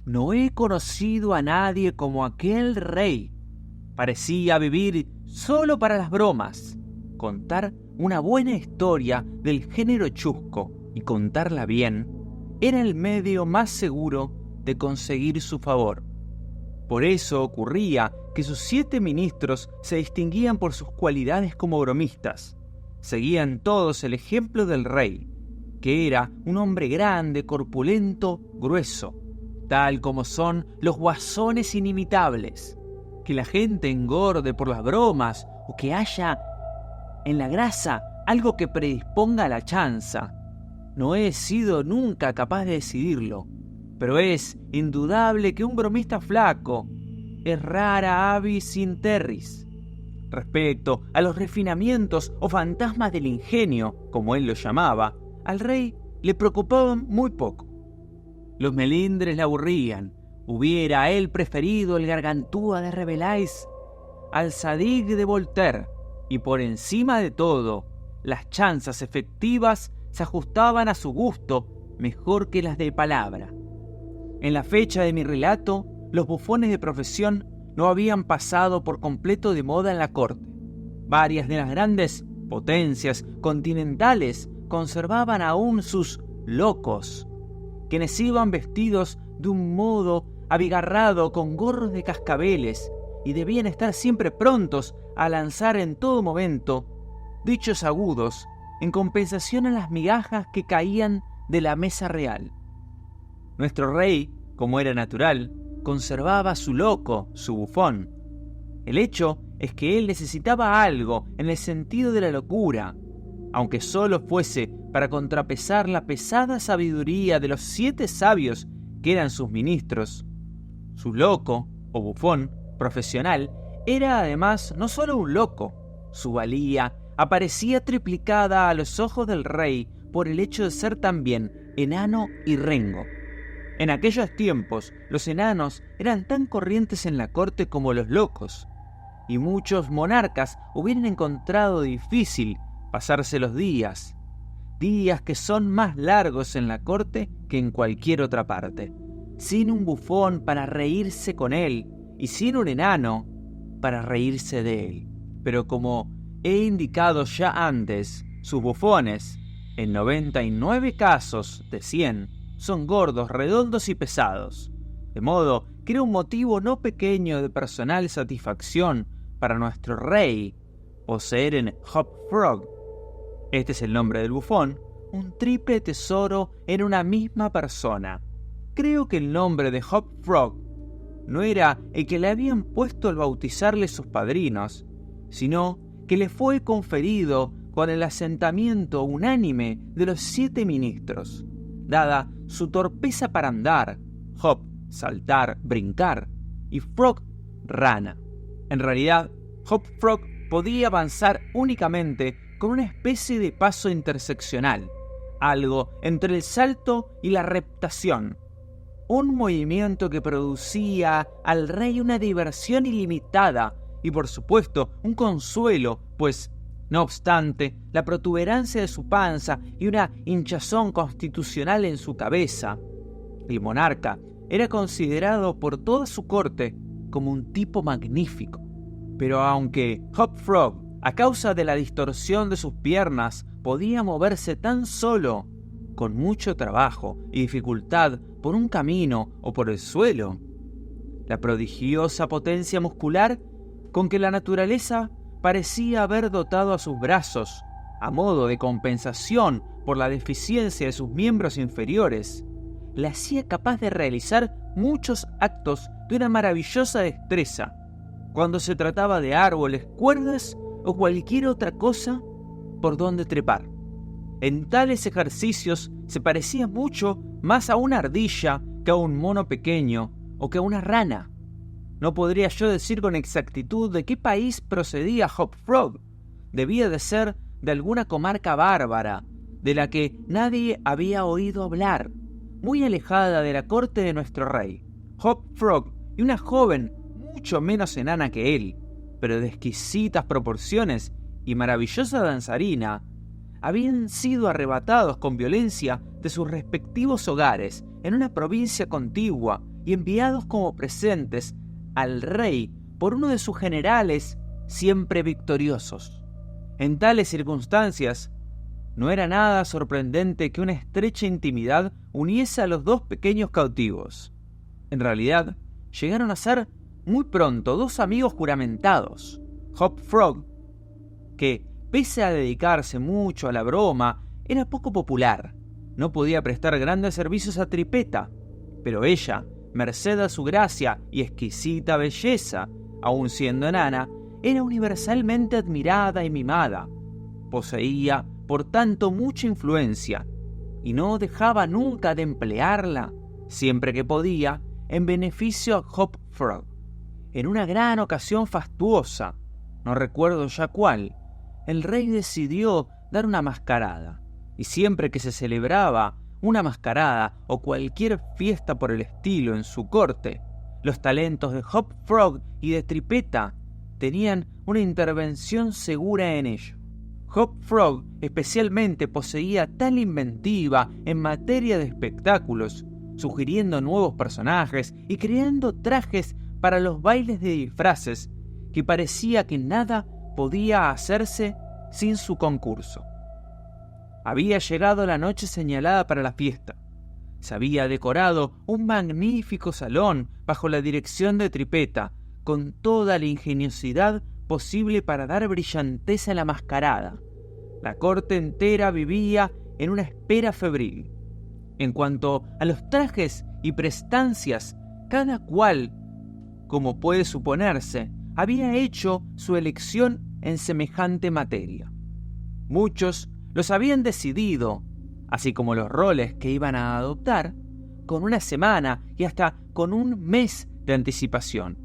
No he conocido a nadie como aquel rey. Parecía vivir solo para las bromas, contar una buena historia del género chusco y contarla bien era el medio más seguro de conseguir su favor. Por eso ocurría que sus 7 ministros se distinguían por sus cualidades como bromistas. Seguían todos el ejemplo del rey, que era un hombre grande, corpulento, grueso, tal como son los guasones inimitables. Que la gente engorde por las bromas o que haya en la grasa algo que predisponga a la chanza. No he sido nunca capaz de decidirlo, pero es indudable que un bromista flaco es rara avis in terris. Respecto a los refinamientos o fantasmas del ingenio, como él lo llamaba, al rey le preocupaban muy poco. Los melindres le aburrían. Hubiera él preferido el Gargantúa de Rabelais al Zadig de Voltaire, y por encima de todo, las chanzas efectivas se ajustaban a su gusto mejor que las de palabra. En la fecha de mi relato, los bufones de profesión no habían pasado por completo de moda en la corte. Varias de las grandes potencias continentales conservaban aún sus locos, quienes iban vestidos de un modo abigarrado con gorros de cascabeles y debían estar siempre prontos a lanzar en todo momento dichos agudos en compensación a las migajas que caían de la mesa real. Nuestro rey, como era natural, conservaba su loco, su bufón. El hecho es que él necesitaba algo en el sentido de la locura, aunque solo fuese para contrapesar la pesada sabiduría de los 7 sabios que eran sus ministros. Su loco, o bufón, profesional, era además no solo un loco. Su valía aparecía triplicada a los ojos del rey por el hecho de ser también enano y rengo. En aquellos tiempos, los enanos eran tan corrientes en la corte como los locos, y muchos monarcas hubieran encontrado difícil pasarse los días que son más largos en la corte que en cualquier otra parte, sin un bufón para reírse con él y sin un enano para reírse de él. Pero como he indicado ya antes, sus bufones, en 99 casos de 100, son gordos, redondos y pesados, de modo que era un motivo no pequeño de personal satisfacción para nuestro rey poseer en Hop Frog, este es el nombre del bufón, un triple tesoro en una misma persona. Creo que el nombre de Hop Frog no era el que le habían puesto al bautizarle sus padrinos, sino que le fue conferido con el asentamiento unánime de los 7 ministros, dada su torpeza para andar, hop, saltar, brincar, y frog, rana. En realidad, Hop Frog podía avanzar únicamente con una especie de paso interseccional, algo entre el salto y la reptación, un movimiento que producía al rey una diversión ilimitada y por supuesto un consuelo, pues, no obstante, la protuberancia de su panza y una hinchazón constitucional en su cabeza, el monarca era considerado por toda su corte como un tipo magnífico. Pero aunque Hop Frog, a causa de la distorsión de sus piernas, podía moverse tan solo, con mucho trabajo y dificultad, por un camino o por el suelo, la prodigiosa potencia muscular con que la naturaleza parecía haber dotado a sus brazos, a modo de compensación por la deficiencia de sus miembros inferiores, le hacía capaz de realizar muchos actos de una maravillosa destreza, cuando se trataba de árboles, cuerdas o cualquier otra cosa por donde trepar. En tales ejercicios se parecía mucho más a una ardilla que a un mono pequeño o que a una rana. No podría yo decir con exactitud de qué país procedía Hop Frog. Debía de ser de alguna comarca bárbara, de la que nadie había oído hablar, muy alejada de la corte de nuestro rey. Hop Frog y una joven mucho menos enana que él, pero de exquisitas proporciones y maravillosa danzarina, habían sido arrebatados con violencia de sus respectivos hogares en una provincia contigua y enviados como presentes al rey por uno de sus generales siempre victoriosos. En tales circunstancias, no era nada sorprendente que una estrecha intimidad uniese a los dos pequeños cautivos. En realidad, llegaron a ser muy pronto dos amigos juramentados. Hop Frog, que pese a dedicarse mucho a la broma, era poco popular. No podía prestar grandes servicios a Tripetta, pero ella, merced a su gracia y exquisita belleza, aun siendo enana, era universalmente admirada y mimada. Poseía, por tanto, mucha influencia, y no dejaba nunca de emplearla, siempre que podía, en beneficio a Hop Frog. En una gran ocasión fastuosa, no recuerdo ya cuál, el rey decidió dar una mascarada, y siempre que se celebraba una mascarada o cualquier fiesta por el estilo en su corte, los talentos de Hop Frog y de Tripetta tenían una intervención segura en ello. Hop Frog especialmente poseía tal inventiva en materia de espectáculos, sugiriendo nuevos personajes y creando trajes para los bailes de disfraces, que parecía que nada podía hacerse sin su concurso. Había llegado la noche señalada para la fiesta. Se había decorado un magnífico salón bajo la dirección de Tripetta, con toda la ingeniosidad posible para dar brillanteza a la mascarada. La corte entera vivía en una espera febril. En cuanto a los trajes y prestancias, cada cual, como puede suponerse, había hecho su elección en semejante materia. Muchos los habían decidido, así como los roles que iban a adoptar, con una semana y hasta con un mes de anticipación.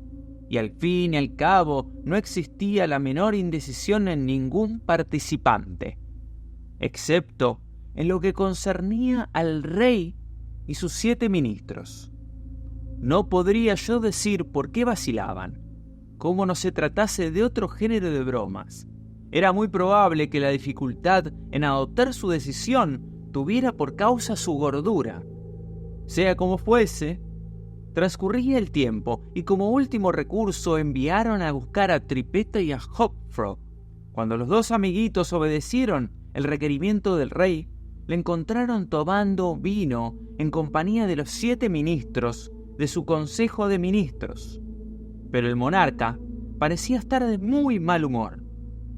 Y al fin y al cabo no existía la menor indecisión en ningún participante, excepto en lo que concernía al rey y sus 7 ministros. No podría yo decir por qué vacilaban, como no se tratase de otro género de bromas. Era muy probable que la dificultad en adoptar su decisión tuviera por causa su gordura. Sea como fuese, transcurría el tiempo y como último recurso enviaron a buscar a Tripetta y a Hop Frog. Cuando los dos amiguitos obedecieron el requerimiento del rey, le encontraron tomando vino en compañía de los 7 ministros de su consejo de ministros. Pero el monarca parecía estar de muy mal humor.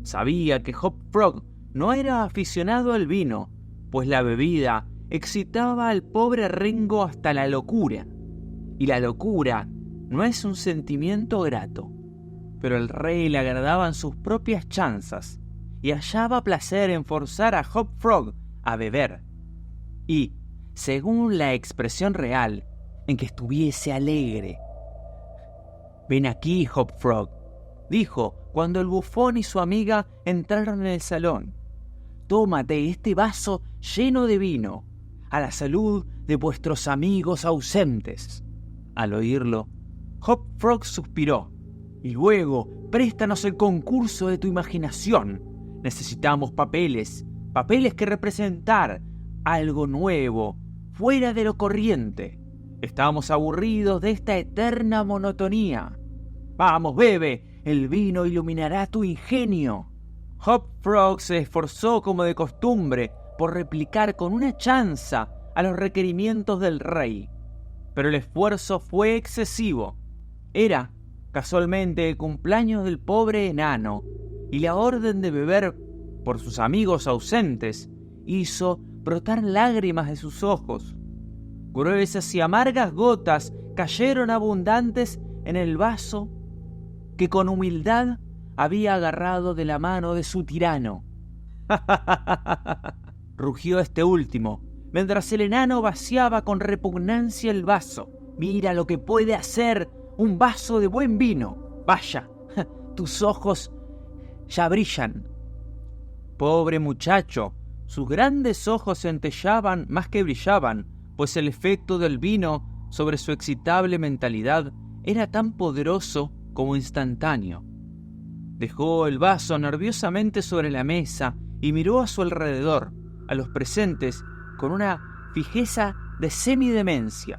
Sabía que Hop Frog no era aficionado al vino, pues la bebida excitaba al pobre Ringo hasta la locura. Y la locura no es un sentimiento grato. Pero al rey le agradaban sus propias chanzas y hallaba placer en forzar a Hop Frog a beber. Y, según la expresión real, en que estuviese alegre. «Ven aquí, Hop Frog», dijo cuando el bufón y su amiga entraron en el salón. «Tómate este vaso lleno de vino, a la salud de vuestros amigos ausentes». Al oírlo, Hop Frog suspiró. «Y luego, préstanos el concurso de tu imaginación. Necesitamos papeles que representar algo nuevo, fuera de lo corriente. Estamos aburridos de esta eterna monotonía. Vamos, bebe, el vino iluminará tu ingenio». Hop Frog se esforzó como de costumbre por replicar con una chanza a los requerimientos del rey. Pero el esfuerzo fue excesivo. Era, casualmente, el cumpleaños del pobre enano, y la orden de beber por sus amigos ausentes hizo brotar lágrimas de sus ojos. Gruesas y amargas gotas cayeron abundantes en el vaso que con humildad había agarrado de la mano de su tirano. Rugió este último, mientras el enano vaciaba con repugnancia el vaso. «Mira lo que puede hacer un vaso de buen vino. Vaya, tus ojos ya brillan». Pobre muchacho, sus grandes ojos centellaban más que brillaban, pues el efecto del vino sobre su excitable mentalidad era tan poderoso como instantáneo. Dejó el vaso nerviosamente sobre la mesa y miró a su alrededor, a los presentes, con una fijeza de semidemencia.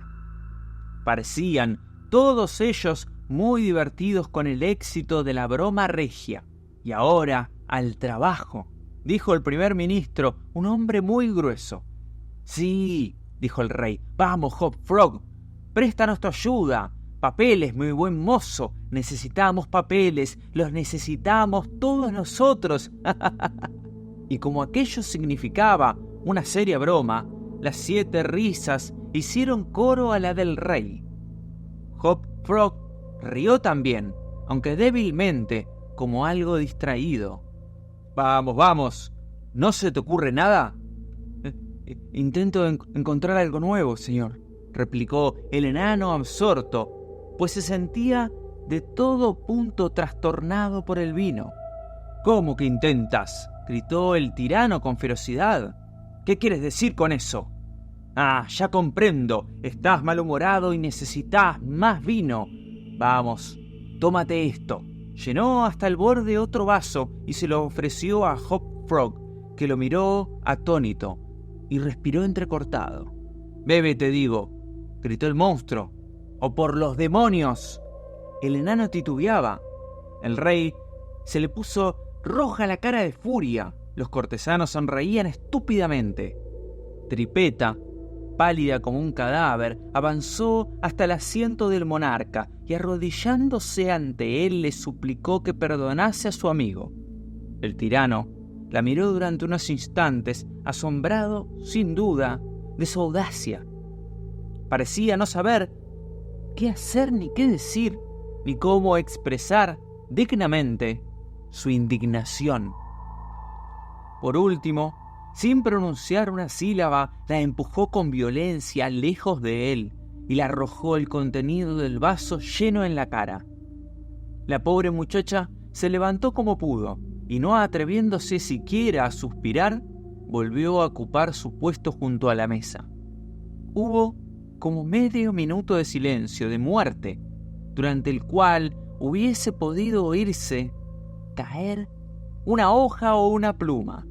Parecían todos ellos muy divertidos con el éxito de la broma regia. «Y ahora, al trabajo», dijo el primer ministro, un hombre muy grueso. «Sí», dijo el rey, «vamos, Hop Frog, préstanos tu ayuda. Papeles, mi buen mozo, necesitamos papeles, los necesitamos todos nosotros». Y como aquello significaba una seria broma, las 7 risas hicieron coro a la del rey. Hop Frog rió también, aunque débilmente, como algo distraído. «Vamos, vamos, ¿no se te ocurre nada?» «Intento encontrar algo nuevo, señor», replicó el enano absorto, pues se sentía de todo punto trastornado por el vino. «¿Cómo que intentas?», gritó el tirano con ferocidad. «¿Qué quieres decir con eso?» «Ah, ya comprendo, estás malhumorado y necesitas más vino. Vamos, tómate esto». Llenó hasta el borde otro vaso y se lo ofreció a Hop Frog, que lo miró atónito y respiró entrecortado. «Bebe, te digo», gritó el monstruo, «o por los demonios». El enano titubeaba. El rey se le puso roja la cara de furia. Los cortesanos sonreían estúpidamente. Tripeta, pálida como un cadáver, avanzó hasta el asiento del monarca y arrodillándose ante él le suplicó que perdonase a su amigo. El tirano la miró durante unos instantes, asombrado, sin duda, de su audacia. Parecía no saber qué hacer ni qué decir, ni cómo expresar dignamente su indignación. Por último, sin pronunciar una sílaba, la empujó con violencia lejos de él y le arrojó el contenido del vaso lleno en la cara. La pobre muchacha se levantó como pudo y, no atreviéndose siquiera a suspirar, volvió a ocupar su puesto junto a la mesa. Hubo como medio minuto de silencio, de muerte, durante el cual hubiese podido oírse caer una hoja o una pluma.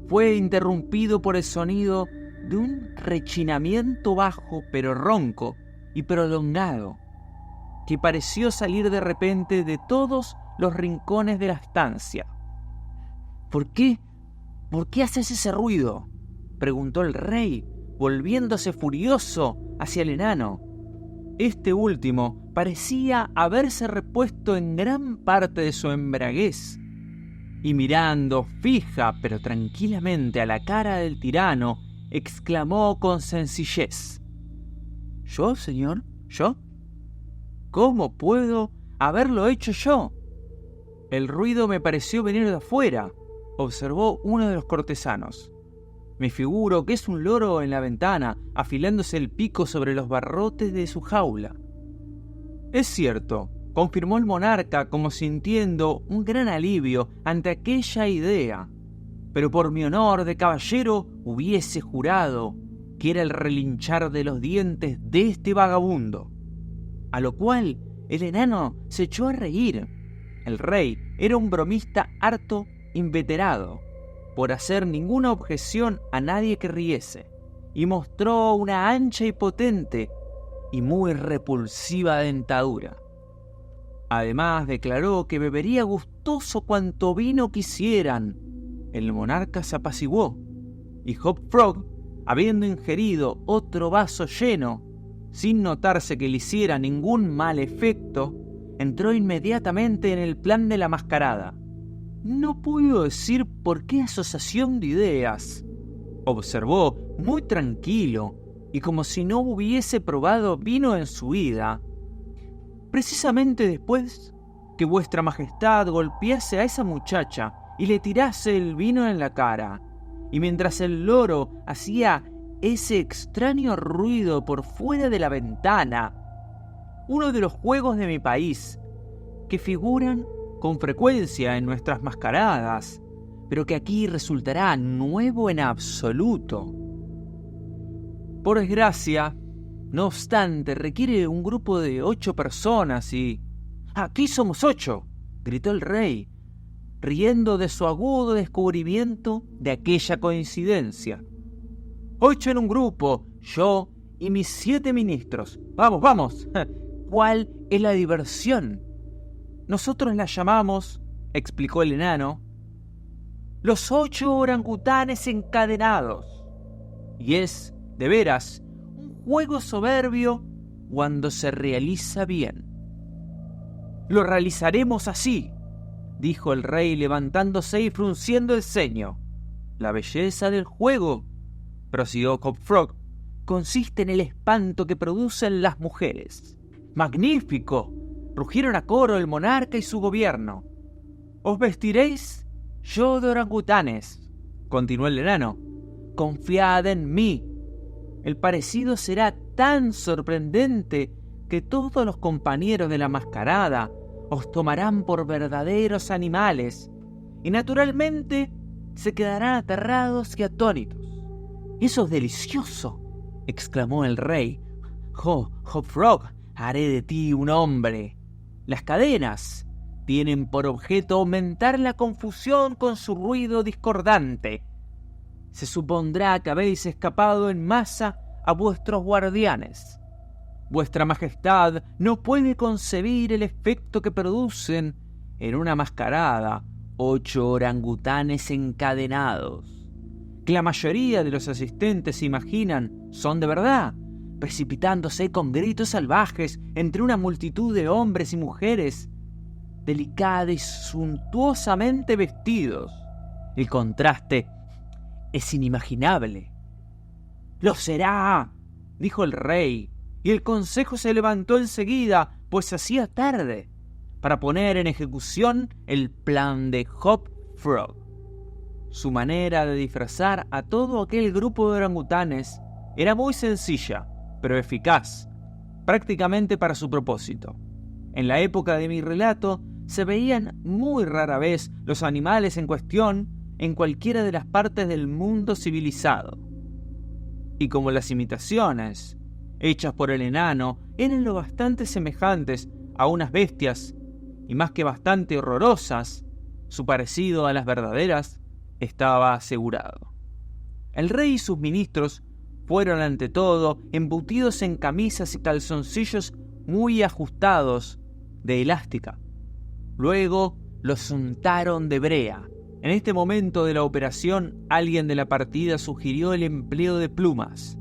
Fue interrumpido por el sonido de un rechinamiento bajo pero ronco y prolongado, que pareció salir de repente de todos los rincones de la estancia. «¿Por qué haces ese ruido?», preguntó el rey, volviéndose furioso hacia el enano. Este último parecía haberse repuesto en gran parte de su embriaguez, y mirando fija pero tranquilamente a la cara del tirano, exclamó con sencillez: «¿Yo, señor? ¿Yo? ¿Cómo puedo haberlo hecho yo?» «El ruido me pareció venir de afuera», observó uno de los cortesanos. «Me figuro que es un loro en la ventana, afilándose el pico sobre los barrotes de su jaula». «Es cierto», confirmó el monarca como sintiendo un gran alivio ante aquella idea, «pero por mi honor de caballero hubiese jurado que era el relinchar de los dientes de este vagabundo». A lo cual el enano se echó a reír. El rey era un bromista harto inveterado, por hacer ninguna objeción a nadie que riese, y mostró una ancha y potente y muy repulsiva dentadura. Además declaró que bebería gustoso cuanto vino quisieran. El monarca se apaciguó, y Hop Frog, habiendo ingerido otro vaso lleno, sin notarse que le hiciera ningún mal efecto, entró inmediatamente en el plan de la mascarada. «No puedo decir por qué asociación de ideas», observó muy tranquilo y como si no hubiese probado vino en su vida. «Precisamente después que vuestra majestad golpease a esa muchacha y le tirase el vino en la cara, y mientras el loro hacía ese extraño ruido por fuera de la ventana, uno de los juegos de mi país, que figuran con frecuencia en nuestras mascaradas, pero que aquí resultará nuevo en absoluto. Por desgracia, no obstante, requiere un grupo de 8 personas y... ¡Aquí somos 8! Gritó el rey, riendo de su agudo descubrimiento de aquella coincidencia. 8 en un grupo, yo y mis 7 ministros. ¡Vamos, vamos! ¿Cuál es la diversión? Nosotros la llamamos, explicó el enano, los 8 orangutanes encadenados. Y es, de veras, un juego soberbio cuando se realiza bien. Lo realizaremos así, dijo el rey levantándose y frunciendo el ceño. La belleza del juego, prosiguió Hop Frog, consiste en el espanto que producen las mujeres. ¡Magnífico!, rugieron a coro el monarca y su gobierno. Os vestiréis yo de orangutanes, continuó el enano. Confiad en mí. El parecido será tan sorprendente que todos los compañeros de la mascarada os tomarán por verdaderos animales y naturalmente se quedarán aterrados y atónitos. ¡Eso es delicioso!, exclamó el rey. Hop Frog, haré de ti un hombre. Las cadenas tienen por objeto aumentar la confusión con su ruido discordante. Se supondrá que habéis escapado en masa a vuestros guardianes. Vuestra Majestad no puede concebir el efecto que producen en una mascarada 8 orangutanes encadenados, que la mayoría de los asistentes imaginan son de verdad, precipitándose con gritos salvajes entre una multitud de hombres y mujeres, delicados y suntuosamente vestidos. El contraste es inimaginable. «¡Lo será!», dijo el rey, y el consejo se levantó enseguida, pues hacía tarde, para poner en ejecución el plan de Hop Frog. Su manera de disfrazar a todo aquel grupo de orangutanes era muy sencilla, pero eficaz, prácticamente para su propósito. En la época de mi relato, se veían muy rara vez los animales en cuestión en cualquiera de las partes del mundo civilizado. Y como las imitaciones hechas por el enano eran lo bastante semejantes a unas bestias y más que bastante horrorosas, su parecido a las verdaderas estaba asegurado. El rey y sus ministros fueron ante todo embutidos en camisas y calzoncillos muy ajustados de elástica. Luego los untaron de brea. En este momento de la operación, alguien de la partida sugirió el empleo de plumas,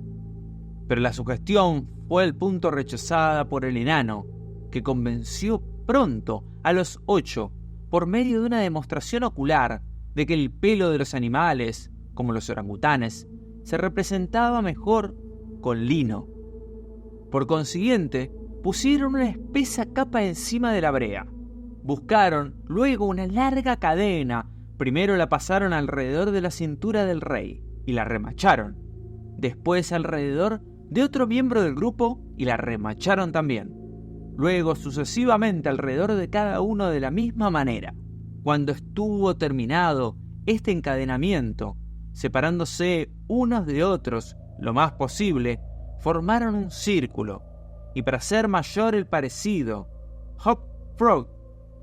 pero la sugestión fue al punto rechazada por el enano, que convenció pronto a los 8 por medio de una demostración ocular de que el pelo de los animales, como los orangutanes, se representaba mejor con lino. Por consiguiente, pusieron una espesa capa encima de la brea. Buscaron luego una larga cadena. Primero la pasaron alrededor de la cintura del rey y la remacharon. Después alrededor de otro miembro del grupo y la remacharon también. Luego sucesivamente alrededor de cada uno de la misma manera. Cuando estuvo terminado este encadenamiento, separándose unos de otros lo más posible, formaron un círculo, y para hacer mayor el parecido, Hop Frog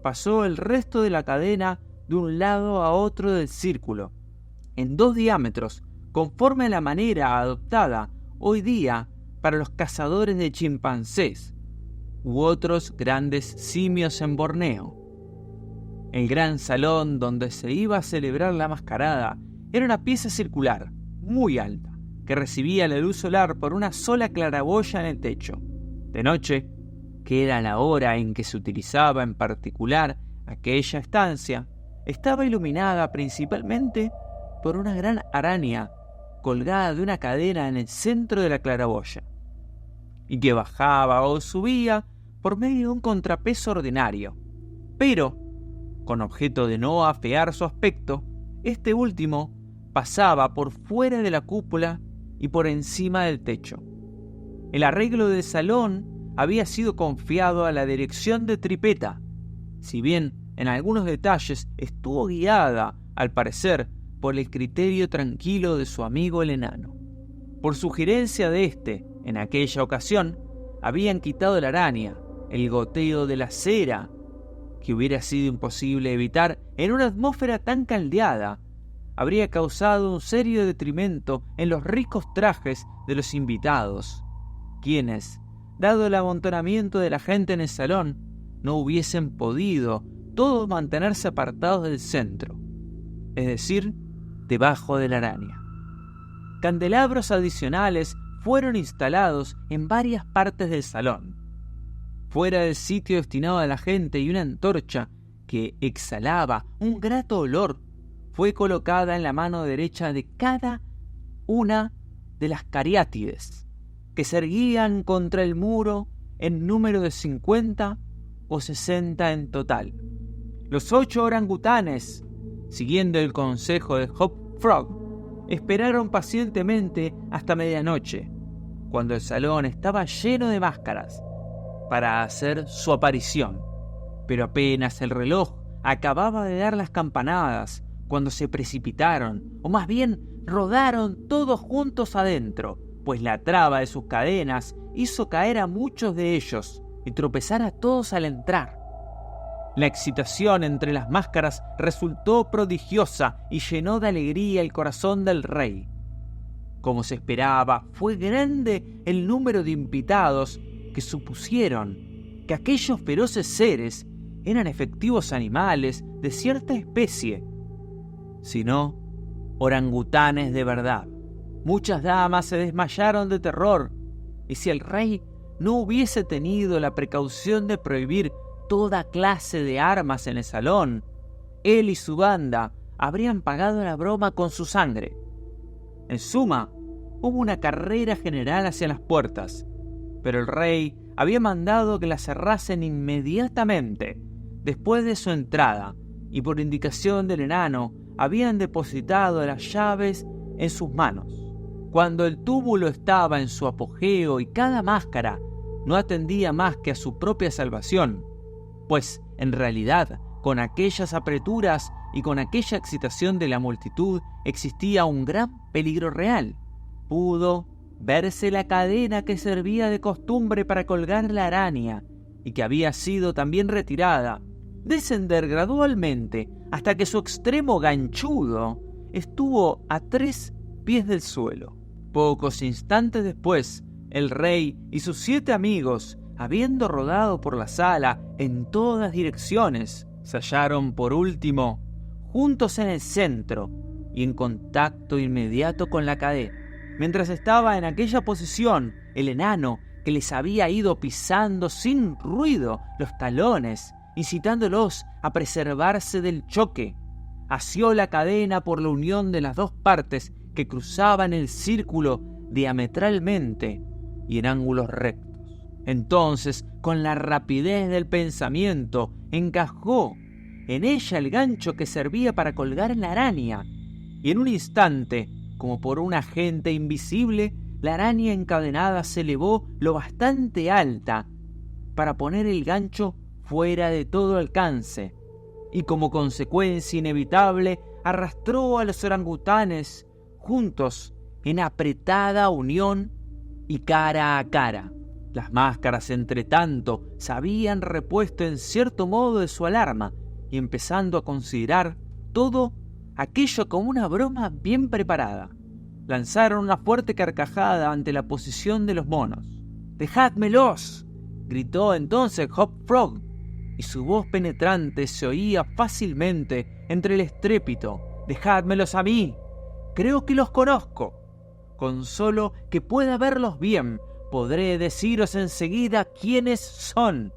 pasó el resto de la cadena de un lado a otro del círculo, en 2 diámetros, conforme a la manera adoptada hoy día para los cazadores de chimpancés u otros grandes simios en Borneo. El gran salón donde se iba a celebrar la mascarada era una pieza circular, muy alta, que recibía la luz solar por una sola claraboya en el techo. De noche, que era la hora en que se utilizaba en particular aquella estancia, estaba iluminada principalmente por una gran araña colgada de una cadena en el centro de la claraboya, y que bajaba o subía por medio de un contrapeso ordinario, pero, con objeto de no afear su aspecto, este último pasaba por fuera de la cúpula y por encima del techo. El arreglo del salón había sido confiado a la dirección de Tripetta, si bien en algunos detalles estuvo guiada, al parecer, por el criterio tranquilo de su amigo el enano. Por sugerencia de éste, en aquella ocasión, habían quitado la araña, el goteo de la cera, que hubiera sido imposible evitar en una atmósfera tan caldeada, habría causado un serio detrimento en los ricos trajes de los invitados, quienes, dado el amontonamiento de la gente en el salón, no hubiesen podido todos mantenerse apartados del centro, es decir, debajo de la araña. Candelabros adicionales fueron instalados en varias partes del salón. Fuera del sitio destinado a la gente y una antorcha que exhalaba un grato olor fue colocada en la mano derecha de cada una de las cariátides, que se erguían contra el muro en número de 50 o 60 en total. Los 8 orangutanes, siguiendo el consejo de Hop Frog, esperaron pacientemente hasta medianoche, cuando el salón estaba lleno de máscaras, para hacer su aparición. Pero apenas el reloj acababa de dar las campanadas, cuando se precipitaron, o más bien rodaron todos juntos adentro, pues la traba de sus cadenas hizo caer a muchos de ellos y tropezar a todos al entrar. La excitación entre las máscaras resultó prodigiosa y llenó de alegría el corazón del rey. Como se esperaba, fue grande el número de invitados que supusieron que aquellos feroces seres eran efectivos animales de cierta especie, sino orangutanes de verdad. Muchas damas se desmayaron de terror, y si el rey no hubiese tenido la precaución de prohibir toda clase de armas en el salón, él y su banda habrían pagado la broma con su sangre. En suma, hubo una carrera general hacia las puertas, pero el rey había mandado que las cerrasen inmediatamente después de su entrada, y por indicación del enano habían depositado las llaves en sus manos. Cuando el túmulo estaba en su apogeo y cada máscara no atendía más que a su propia salvación, pues en realidad con aquellas apreturas y con aquella excitación de la multitud existía un gran peligro real. Pudo verse la cadena que servía de costumbre para colgar la araña y que había sido también retirada, descender gradualmente hasta que su extremo ganchudo estuvo a 3 pies del suelo. Pocos instantes después, el rey y sus 7 amigos, habiendo rodado por la sala en todas direcciones, se hallaron por último juntos en el centro y en contacto inmediato con la cadena. Mientras estaba en aquella posición, el enano, que les había ido pisando sin ruido los talones, incitándolos a preservarse del choque, asió la cadena por la unión de las 2 partes que cruzaban el círculo diametralmente y en ángulos rectos. Entonces, con la rapidez del pensamiento, encajó en ella el gancho que servía para colgar la araña, y en un instante, como por un agente invisible, la araña encadenada se elevó lo bastante alta para poner el gancho fuera de todo alcance, y como consecuencia inevitable arrastró a los orangutanes juntos en apretada unión y cara a cara. Las máscaras, entre tanto, se habían repuesto en cierto modo de su alarma y empezando a considerar todo aquello como una broma bien preparada, lanzaron una fuerte carcajada ante la posición de los monos. «¡Dejádmelos!», gritó entonces Hop Frog, y su voz penetrante se oía fácilmente entre el estrépito. «¡Dejádmelos a mí! Creo que los conozco. Con solo que pueda verlos bien, podré deciros enseguida quiénes son».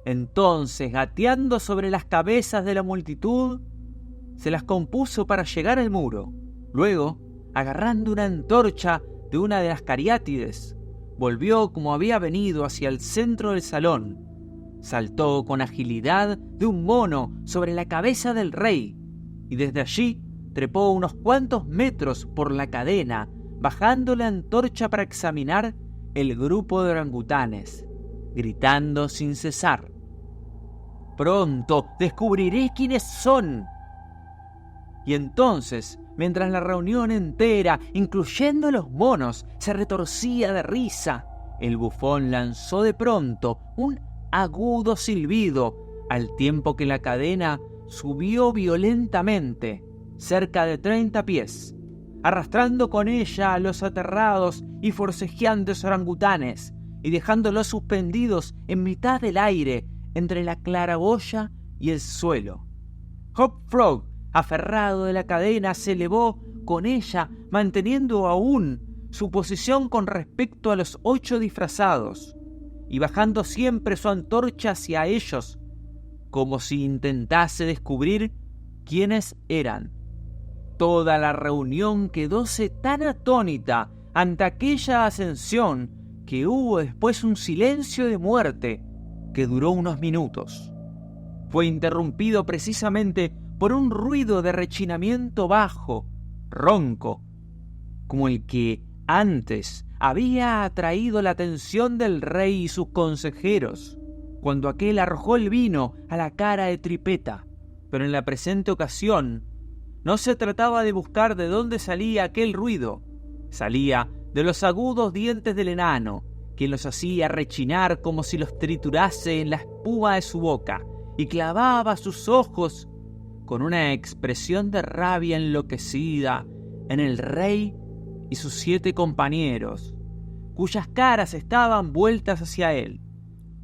Entonces, gateando sobre las cabezas de la multitud, se las compuso para llegar al muro. Luego, agarrando una antorcha de una de las cariátides, volvió como había venido hacia el centro del salón. Saltó con agilidad de un mono sobre la cabeza del rey, y desde allí trepó unos cuantos metros por la cadena, bajando la antorcha para examinar el grupo de orangutanes, gritando sin cesar: «¡Pronto descubriré quiénes son!». Y entonces, mientras la reunión entera, incluyendo los monos, se retorcía de risa, el bufón lanzó de pronto un agudo silbido, al tiempo que la cadena subió violentamente, cerca de 30 pies, arrastrando con ella a los aterrados y forcejeantes orangutanes, y dejándolos suspendidos en mitad del aire entre la claraboya y el suelo. Hop Frog, aferrado de la cadena, se elevó con ella, manteniendo aún su posición con respecto a los 8 disfrazados, y bajando siempre su antorcha hacia ellos, como si intentase descubrir quiénes eran. Toda la reunión quedóse tan atónita ante aquella ascensión que hubo después un silencio de muerte que duró unos minutos. Fue interrumpido precisamente por un ruido de rechinamiento bajo, ronco, como el que antes había atraído la atención del rey y sus consejeros, cuando aquél arrojó el vino a la cara de Tripetta. Pero en la presente ocasión no se trataba de buscar de dónde salía aquel ruido. Salía de los agudos dientes del enano, quien los hacía rechinar como si los triturase en la espuma de su boca, y clavaba sus ojos con una expresión de rabia enloquecida en el rey y sus 7 compañeros, cuyas caras estaban vueltas hacia él.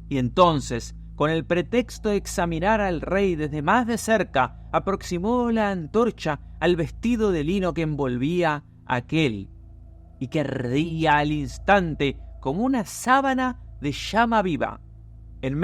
Y entonces, con el pretexto de examinar al rey desde más de cerca, aproximó la antorcha al vestido de lino que envolvía a aquel, y que ardía al instante como una sábana de llama viva. En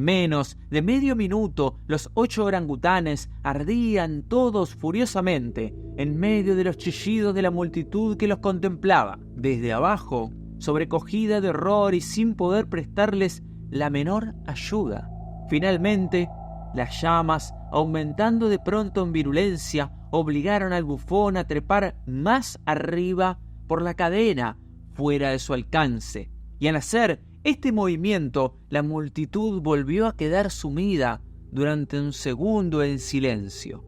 menos de medio minuto, los 8 orangutanes ardían todos furiosamente en medio de los chillidos de la multitud que los contemplaba. Desde abajo, sobrecogida de horror y sin poder prestarles la menor ayuda. Finalmente, las llamas, aumentando de pronto en virulencia, obligaron al bufón a trepar más arriba por la cadena, fuera de su alcance, y al hacer este movimiento, la multitud volvió a quedar sumida durante un segundo en silencio.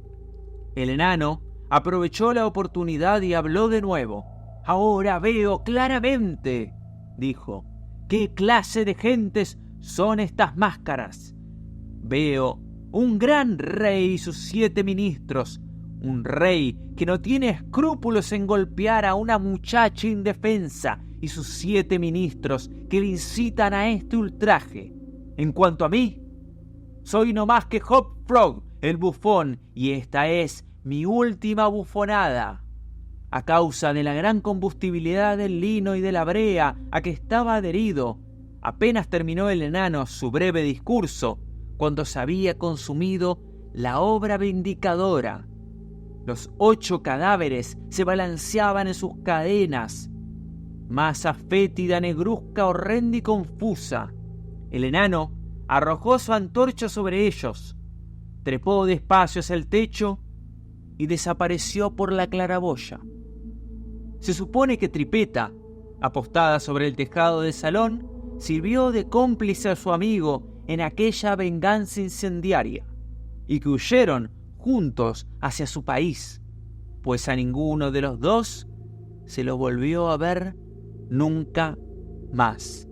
El enano aprovechó la oportunidad y habló de nuevo. «Ahora veo claramente», dijo, «qué clase de gentes son estas máscaras. Veo un gran rey y sus 7 ministros, un rey que no tiene escrúpulos en golpear a una muchacha indefensa, y sus 7 ministros que le incitan a este ultraje. En cuanto a mí, soy no más que Hop Frog, el bufón, y esta es mi última bufonada. A causa de la gran combustibilidad del lino y de la brea a que estaba adherido, apenas terminó el enano su breve discurso, cuando se había consumido la obra vindicadora. Los 8 cadáveres se balanceaban en sus cadenas, masa fétida, negruzca, horrenda y confusa. El enano arrojó su antorcha sobre ellos, trepó despacio hacia el techo y desapareció por la claraboya. Se supone que Tripetta, apostada sobre el tejado del salón, sirvió de cómplice a su amigo en aquella venganza incendiaria, y que huyeron juntos hacia su país, pues a ninguno de los 2 se lo volvió a ver nunca más.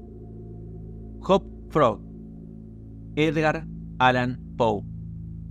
Hop Frog, Edgar Allan Poe.